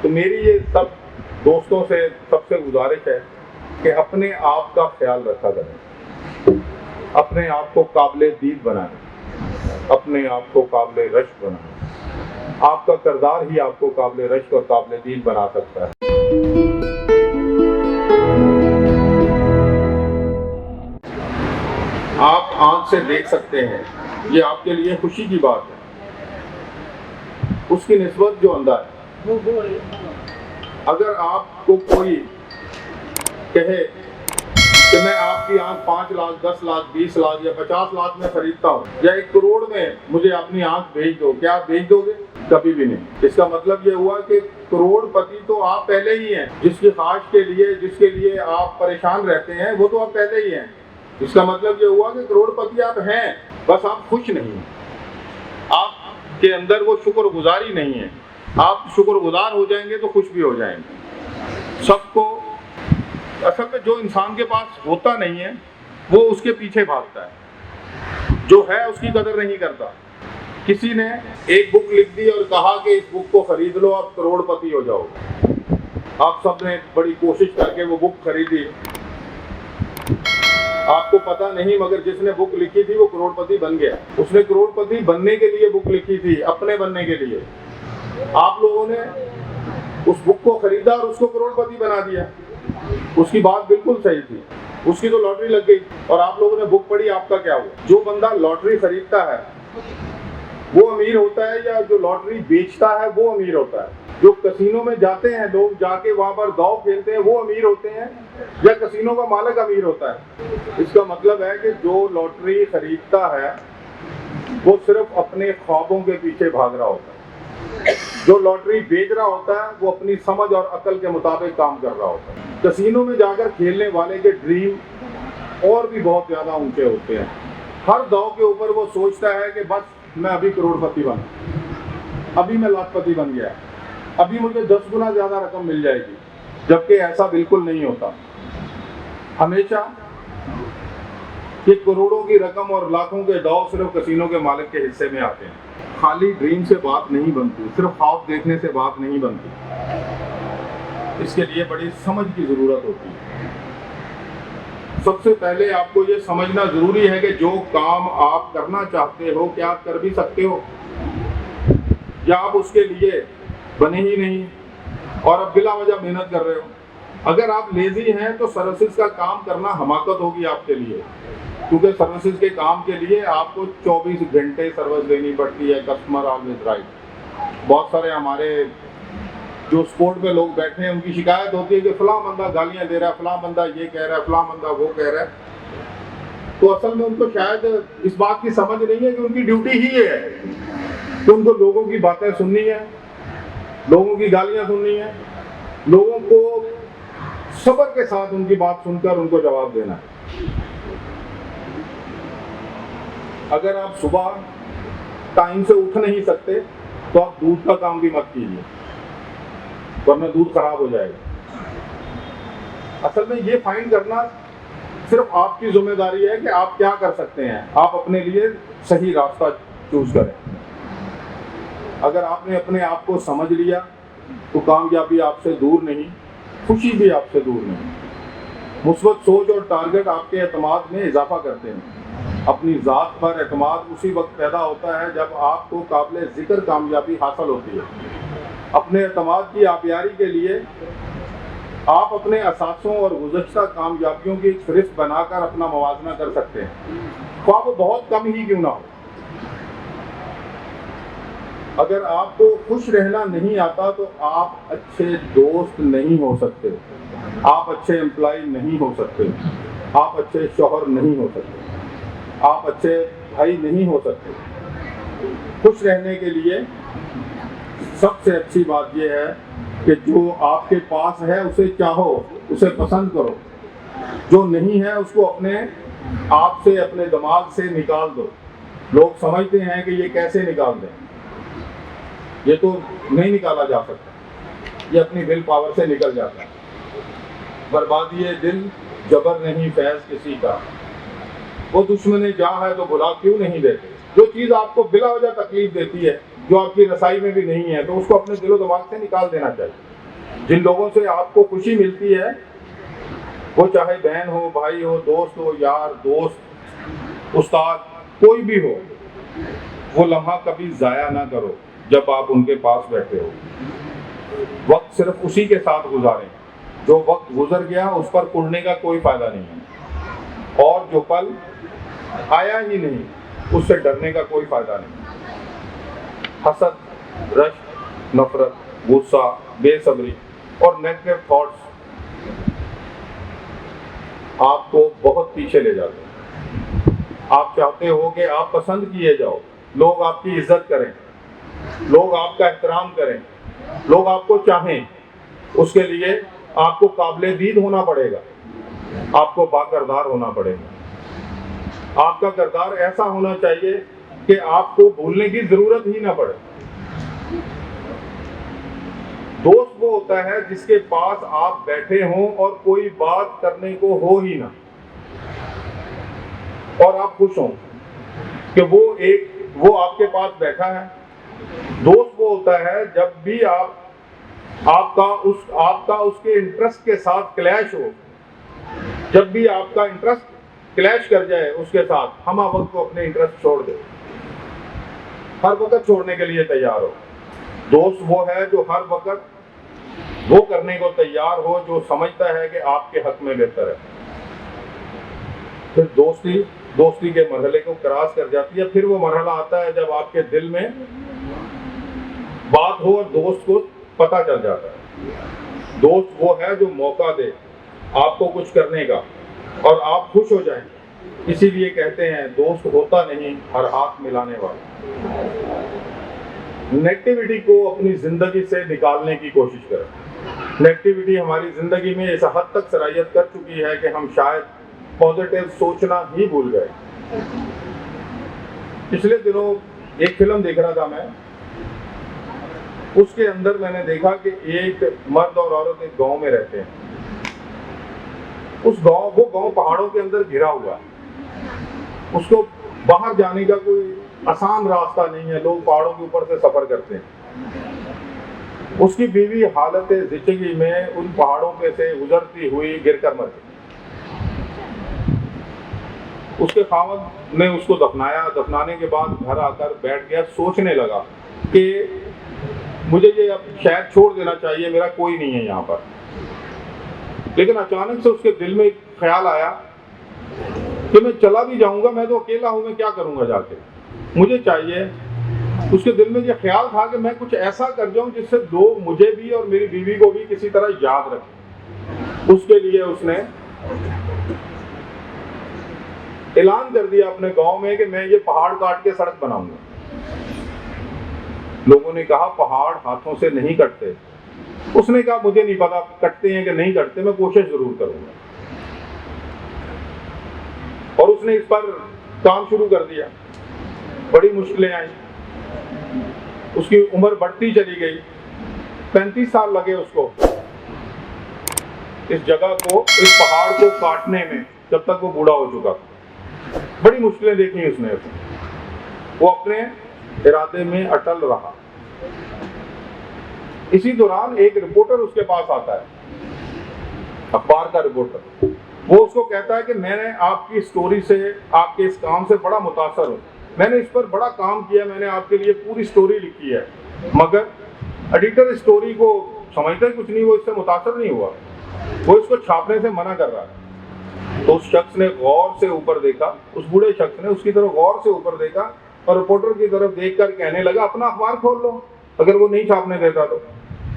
تو میری یہ سب دوستوں سے سب سے گزارش ہے کہ اپنے آپ کا خیال رکھا کریں، اپنے آپ کو قابل دید بنائیں، اپنے آپ کو قابل رشک بنائیں۔ آپ کا کردار ہی آپ کو قابل رشک اور قابل دید بنا سکتا ہے۔ آپ آنکھ سے دیکھ سکتے ہیں، یہ آپ کے لیے خوشی کی بات ہے۔ اس کی نسبت جو اندھا ہے، اگر آپ کو کوئی کہے کہ میں آپ کی آنکھ 5 لاکھ 10 لاکھ 20 لاکھ یا 50 لاکھ میں خریدتا ہوں یا 1 کروڑ میں مجھے اپنی آنکھ بھیج دو، کیا آپ بھیج دو گے؟ کبھی بھی نہیں۔ اس کا مطلب یہ ہوا کہ کروڑ پتی تو آپ پہلے ہی ہیں، جس کی خواہش کے لیے جس کے لیے آپ پریشان رہتے ہیں وہ تو آپ پہلے ہی ہیں۔ اس کا مطلب یہ ہوا کہ کروڑ پتی آپ ہیں، بس آپ خوش نہیں ہیں، آپ کے اندر وہ شکر گزاری نہیں ہے۔ آپ شکر گزار ہو جائیں گے تو خوش بھی ہو جائیں گے۔ سب کو اصل میں جو انسان کے پاس ہوتا نہیں ہے وہ اس کے پیچھے بھاگتا ہے، جو ہے اس کی قدر نہیں کرتا۔ کسی نے ایک بک لکھ دی اور کہا کہ اس بک کو خرید لو، آپ کروڑ پتی ہو جاؤ۔ آپ سب نے بڑی کوشش کر کے وہ بک خریدی، آپ کو پتہ نہیں مگر جس نے بک لکھی تھی وہ کروڑ پتی بن گیا۔ اس نے کروڑ پتی بننے کے لیے بک لکھی تھی، اپنے بننے کے لیے۔ آپ لوگوں نے اس بک کو خریدا اور اس کو کروڑ پتی بنا دیا۔ اس کی بات بالکل صحیح تھی، اس کی تو لاٹری لگ گئی اور آپ لوگوں نے بک پڑھی، آپ کا کیا ہوا؟ جو بندہ لاٹری خریدتا ہے وہ امیر ہوتا ہے یا جو لاٹری بیچتا ہے وہ امیر ہوتا ہے؟ جو کسینوں میں جاتے ہیں لوگ، جا کے وہاں پر داؤ کھیلتے ہیں، وہ امیر ہوتے ہیں یا کسینوں کا مالک امیر ہوتا ہے؟ اس کا مطلب ہے کہ جو لاٹری خریدتا ہے وہ صرف اپنے خوابوں کے پیچھے بھاگ رہا ہوتا ہے، جو لاٹری بیچ رہا ہوتا ہے وہ اپنی سمجھ اور عقل کے مطابق کام کر رہا ہوتا ہے۔ کسینوں میں جا کر کھیلنے والے کے ڈریم اور بھی بہت زیادہ اونچے ہوتے ہیں۔ ہر داؤ کے اوپر وہ سوچتا ہے کہ بس میں ابھی کروڑ پتی بنا، ابھی میں لاکھ پتی بن گیا، ابھی مجھے 10 گنا زیادہ رقم مل جائے گی، جبکہ ایسا بالکل نہیں ہوتا۔ ہمیشہ یہ کروڑوں کی رقم اور لاکھوں کے داؤ صرف کسینوں کے مالک کے حصے میں آتے ہیں۔ خالی ڈریم سے بات نہیں بنتی، صرف خواب دیکھنے سے بات نہیں بنتی، اس کے لیے بڑی سمجھ کی ضرورت ہوتی ہے۔ سب سے پہلے آپ کو یہ سمجھنا ضروری ہے کہ جو کام آپ کرنا چاہتے ہو کیا آپ کر بھی سکتے ہو، یا آپ اس کے لیے بنے ہی نہیں اور اب بلا وجہ محنت کر رہے ہو۔ اگر آپ لیزی ہیں تو سروسز کا کام کرنا حماقت ہوگی آپ کے لیے، کیونکہ سروسز کے کام کے لیے آپ کو 24 گھنٹے سروس دینی پڑتی ہے، کسٹمر آلویز رائٹ۔ بہت سارے ہمارے جو سپورٹ پہ لوگ بیٹھے ہیں ان کی شکایت ہوتی ہے کہ فلاں بندہ گالیاں دے رہا ہے، فلاں بندہ یہ کہہ رہا ہے، فلاں بندہ وہ کہہ رہا ہے۔ تو اصل میں ان کو شاید اس بات کی سمجھ نہیں ہے کہ ان کی ڈیوٹی ہی یہ ہے کہ ان کو لوگوں کی باتیں سننی ہے، لوگوں کی گالیاں سننی ہے، لوگوں کو صبر کے ساتھ ان کی بات سن کر ان کو جواب دینا ہے۔ اگر آپ صبح ٹائم سے اٹھ نہیں سکتے تو آپ دودھ کا کام بھی مت کیجیے، ورنہ دودھ خراب ہو جائے گا۔ اصل میں یہ فائنڈ کرنا صرف آپ کی ذمہ داری ہے کہ آپ کیا کر سکتے ہیں، آپ اپنے لیے صحیح راستہ چوز کریں۔ اگر آپ نے اپنے آپ کو سمجھ لیا تو کامیابی آپ سے دور نہیں، خوشی بھی آپ سے دور نہیں۔ مثبت سوچ اور ٹارگٹ آپ کے اعتماد میں اضافہ کرتے ہیں۔ اپنی ذات پر اعتماد اسی وقت پیدا ہوتا ہے جب آپ کو قابل ذکر کامیابی حاصل ہوتی ہے۔ اپنے اعتماد کی آبیاری کے لیے آپ اپنے اثاثوں اور گزشتہ کامیابیوں کی ایک فہرست بنا کر اپنا موازنہ کر سکتے ہیں، خواہ وہ بہت کم ہی کیوں نہ ہو۔ اگر آپ کو خوش رہنا نہیں آتا تو آپ اچھے دوست نہیں ہو سکتے، آپ اچھے امپلائی نہیں ہو سکتے، آپ اچھے شوہر نہیں ہو سکتے، آپ اچھے بھائی نہیں ہو سکتے۔ خوش رہنے کے لیے سب سے اچھی بات یہ ہے کہ جو آپ کے پاس ہے اسے چاہو، اسے پسند کرو، جو نہیں ہے اس کو اپنے آپ سے، اپنے دماغ سے نکال دو۔ لوگ سمجھتے ہیں کہ یہ کیسے نکال دیں، یہ تو نہیں نکالا جا سکتا، یہ اپنی ول پاور سے نکل جاتا ہے۔ بربادی دل جبر نہیں فیض کسی کا، وہ دشمن جاں ہے تو بھلا کیوں نہیں دیتے۔ جو چیز آپ کو بلا وجہ تکلیف دیتی ہے، جو آپ کی رسائی میں بھی نہیں ہے، تو اس کو اپنے دل و دماغ سے نکال دینا چاہیے۔ جن لوگوں سے آپ کو خوشی ملتی ہے، وہ چاہے بہن ہو، بھائی ہو، دوست ہو، یار دوست، استاد، کوئی بھی ہو، وہ لمحہ کبھی ضائع نہ کرو جب آپ ان کے پاس بیٹھے ہو۔ وقت صرف اسی کے ساتھ گزاریں، جو وقت گزر گیا اس پر کڑنے کا کوئی فائدہ نہیں ہے، اور جو پل آیا ہی نہیں اس سے ڈرنے کا کوئی فائدہ نہیں۔ حسد، رشک، نفرت، غصہ، بے صبری اور نیگیٹو تھاٹس آپ کو بہت پیچھے لے جاتے ہیں۔ آپ چاہتے ہو کہ آپ پسند کیے جاؤ، لوگ آپ کی عزت کریں، لوگ آپ کا احترام کریں، لوگ آپ کو چاہیں۔ اس کے لیے آپ کو قابل دید ہونا پڑے گا، آپ کو با کردار ہونا پڑے گا۔ آپ کا کردار ایسا ہونا چاہیے کہ آپ کو بھولنے کی ضرورت ہی نہ پڑے۔ دوست وہ ہوتا ہے جس کے پاس آپ بیٹھے ہوں اور کوئی بات کرنے کو ہو ہی نہ، اور آپ خوش ہوں کہ وہ آپ کے پاس بیٹھا ہے۔ دوست وہ ہوتا ہے جب بھی آپ کا اس کے انٹرسٹ کے ساتھ کلیش ہو، جب بھی آپ کا انٹرسٹ کلیش کر جائے اس کے ساتھ، ہمہ وقت کو اپنے انٹرسٹ چھوڑ دے، ہر وقت چھوڑنے کے لیے تیار ہو۔ دوست وہ ہے جو ہر وقت وہ کرنے کو تیار ہو جو سمجھتا ہے کہ آپ کے حق میں بہتر ہے۔ پھر دوستی کے مرحلے کو کراس کر جاتی ہے۔ پھر وہ مرحلہ آتا ہے جب آپ کے دل میں بات ہو اور دوست کو پتہ چل جاتا ہے۔ دوست وہ ہے جو موقع دے آپ کو کچھ کرنے کا اور آپ خوش ہو جائیں۔ اسی لیے کہتے ہیں دوست ہوتا نہیں، ہر ہاتھ ملانے والا۔ نیگیٹیوٹی کو اپنی زندگی سے نکالنے کی کوشش کریں۔ نیگیٹیوٹی ہماری زندگی میں اس حد تک سرایت کر چکی ہے کہ ہم شاید پازیٹیو سوچنا ہی بھول گئے۔ پچھلے دنوں ایک فلم دیکھ رہا تھا میں، اس کے اندر میں نے دیکھا کہ ایک مرد اور عورت ایک گاؤں میں رہتے ہیں۔ وہ گاؤں پہاڑوں کے اندر گھرا ہوا ہے، اس کو باہر جانے کا کوئی آسان راستہ نہیں ہے، لوگ پہاڑوں کے اوپر سے سفر کرتے ہیں۔ اس کی بیوی حالت زچگی میں ان پہاڑوں پہ سے گزرتی ہوئی گر کر مر گئی۔ اس کے خاوند نے اس کو دفنایا، دفنانے کے بعد گھر آ کر بیٹھ گیا، سوچنے لگا کہ مجھے یہ اب شاید چھوڑ دینا چاہیے، میرا کوئی نہیں ہے یہاں پر۔ لیکن اچانک سے اس کے دل میں ایک خیال آیا کہ میں چلا بھی جاؤں گا، میں تو اکیلا ہوں، میں کیا کروں گا جا کے، مجھے چاہیے۔ اس کے دل میں یہ خیال تھا کہ میں کچھ ایسا کر جاؤں جس سے لوگ مجھے بھی اور میری بیوی کو بھی کسی طرح یاد رکھیں۔ اس کے لیے اس نے اعلان کر دیا اپنے گاؤں میں کہ میں یہ پہاڑ کاٹ کے سڑک بناؤں گا۔ لوگوں نے کہا پہاڑ ہاتھوں سے نہیں کٹتے۔ اس نے کہا مجھے نہیں پتا کٹتے ہیں کہ نہیں کٹتے، میں کوشش ضرور کروں گا۔ اور اس نے اس پر کام شروع کر دیا۔ بڑی مشکلیں آئیں، اس کی عمر بڑھتی چلی گئی، 35 سال لگے اس کو اس جگہ کو، اس پہاڑ کو کاٹنے میں، جب تک وہ بوڑھا ہو چکا تھا۔ بڑی مشکلیں دیکھی اس نے، وہ اپنے ارادے میں اٹل رہا۔ اسی دوران ایک رپورٹر اس کے پاس آتا ہے، اخبار کا رپورٹر۔ وہ اس کو کہتا ہے کہ میں نے آپ کی سٹوری سے، آپ کے اس کام سے بڑا متاثر ہوں، میں نے اس پر بڑا کام کیا، میں نے آپ کے لیے پوری سٹوری لکھی ہے، مگر ایڈیٹر اس سٹوری کو سمجھتا کچھ نہیں، وہ اس سے متاثر نہیں ہوا، وہ اس کو چھاپنے سے منع کر رہا ہے۔ تو اس شخص نے غور سے اوپر دیکھا، اس بوڑھے شخص نے اس کی طرف غور سے اوپر دیکھا اور رپورٹر کی طرف دیکھ کر کہنے لگا اپنا اخبار کھول لو اگر وہ نہیں چھاپنے دیتا تو۔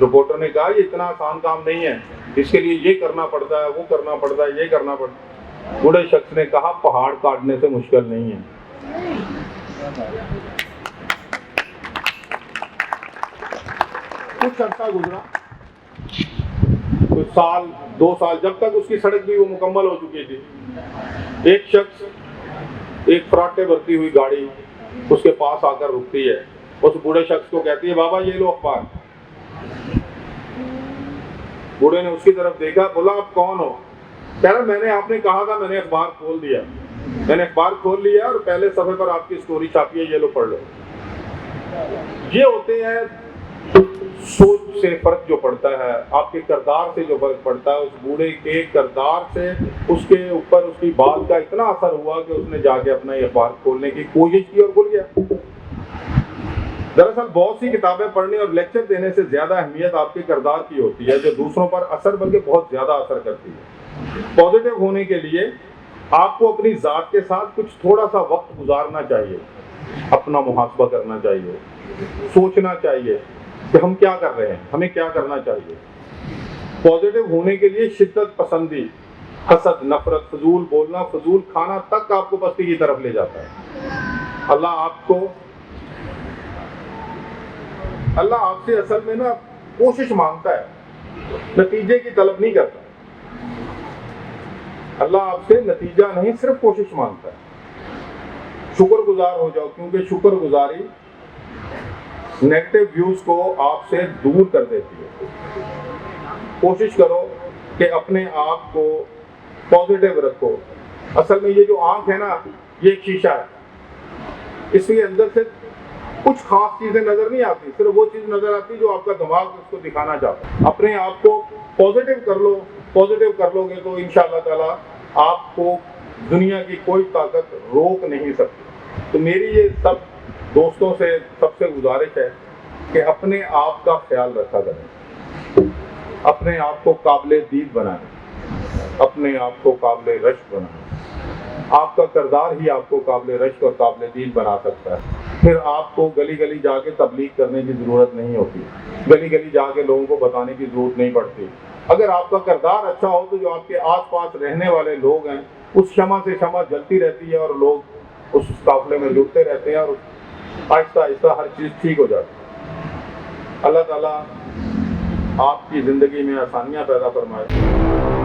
رپورٹر نے کہا یہ اتنا آسان کام نہیں ہے، اس کے لیے یہ کرنا پڑتا ہے، وہ کرنا پڑتا ہے، یہ کرنا پڑتا ہے۔ بوڑھے شخص نے کہا پہاڑ کاٹنے سے مشکل نہیں ہے۔ کچھ عرصہ گزرا، کچھ سال، 2 سال، جب تک اس کی سڑک بھی وہ مکمل ہو چکی تھی۔ ایک شخص، ایک فراٹے بھرتی ہوئی گاڑی اس کے پاس آ کر رکتی ہے، اس بوڑھے شخص کو کہتی ہے بابا یہ لو اخبار۔ بوڑھے نے اس کی طرف دیکھا، بولا آپ کون ہو؟ کہہ رہا میں نے، آپ نے کہا تھا، میں نے اخبار کھول دیا، میں نے اخبار کھول لیا اور پہلے صفحے پر آپ کی سٹوری چھاپی ہے، یہ لو پڑھ لو۔ یہ ہوتے ہیں سوچ سے فرق جو پڑتا ہے، آپ کے کردار سے جو فرق پڑتا ہے، اس بوڑھے کے کردار سے اس کے اوپر اس کی بات کا اتنا اثر ہوا کہ اس نے جا کے اپنا یہ اخبار کھولنے کی کوشش کی اور کھل گیا۔ دراصل بہت سی کتابیں پڑھنے اور لیکچر دینے سے زیادہ اہمیت آپ کے کردار کی ہوتی ہے، جو دوسروں پر اثر بلکہ بہت زیادہ اثر کرتی ہے۔ پازیٹیو ہونے کے لیے آپ کو اپنی ذات کے ساتھ کچھ تھوڑا سا وقت گزارنا چاہیے، اپنا محاسبہ کرنا چاہیے، سوچنا چاہیے کہ ہم کیا کر رہے ہیں، ہمیں کیا کرنا چاہیے۔ پازیٹیو ہونے کے لیے شدت پسندی، حسد، نفرت، فضول بولنا، فضول کھانا تک آپ کو پستی کی طرف لے جاتا ہے۔ اللہ آپ سے اصل میں نا کوشش مانگتا ہے، نتیجے کی طلب نہیں کرتا۔ اللہ آپ سے نتیجہ نہیں، صرف کوشش مانگتا ہے۔ شکر گزار ہو جاؤ، کیونکہ شکر گزاری نیگیٹو ویوز کو آپ سے دور کر دیتی ہے۔ کوشش کرو کہ اپنے آپ کو پازیٹیو رکھو۔ اصل میں یہ جو آنکھ ہے نا، یہ ایک شیشہ ہے، اس کے اندر سے کچھ خاص چیزیں نظر نہیں آتی، صرف وہ چیز نظر آتی جو آپ کا دماغ اس کو دکھانا چاہتا ہے۔ اپنے آپ کو پازیٹیو کر لو، پازیٹیو کر لو گے تو انشاءاللہ تعالی آپ کو دنیا کی کوئی طاقت روک نہیں سکتی۔ تو میری یہ سب دوستوں سے سب سے گزارش ہے کہ اپنے آپ کا خیال رکھا کریں، اپنے آپ کو قابل دید بنائیں، اپنے آپ کو قابل رشک بنائیں۔ آپ کا کردار ہی آپ کو قابل رشک اور قابل دید بنا سکتا ہے۔ پھر آپ کو گلی گلی جا کے تبلیغ کرنے کی ضرورت نہیں ہوتی، گلی گلی جا کے لوگوں کو بتانے کی ضرورت نہیں پڑتی۔ اگر آپ کا کردار اچھا ہو تو جو آپ کے آس پاس رہنے والے لوگ ہیں، اس شمع سے شمع جلتی رہتی ہے اور لوگ اس قافلے میں جڑتے رہتے ہیں اور آہستہ آہستہ ہر چیز ٹھیک ہو جاتی ہے۔ اللہ تعالیٰ آپ کی زندگی میں آسانیاں پیدا فرمائے۔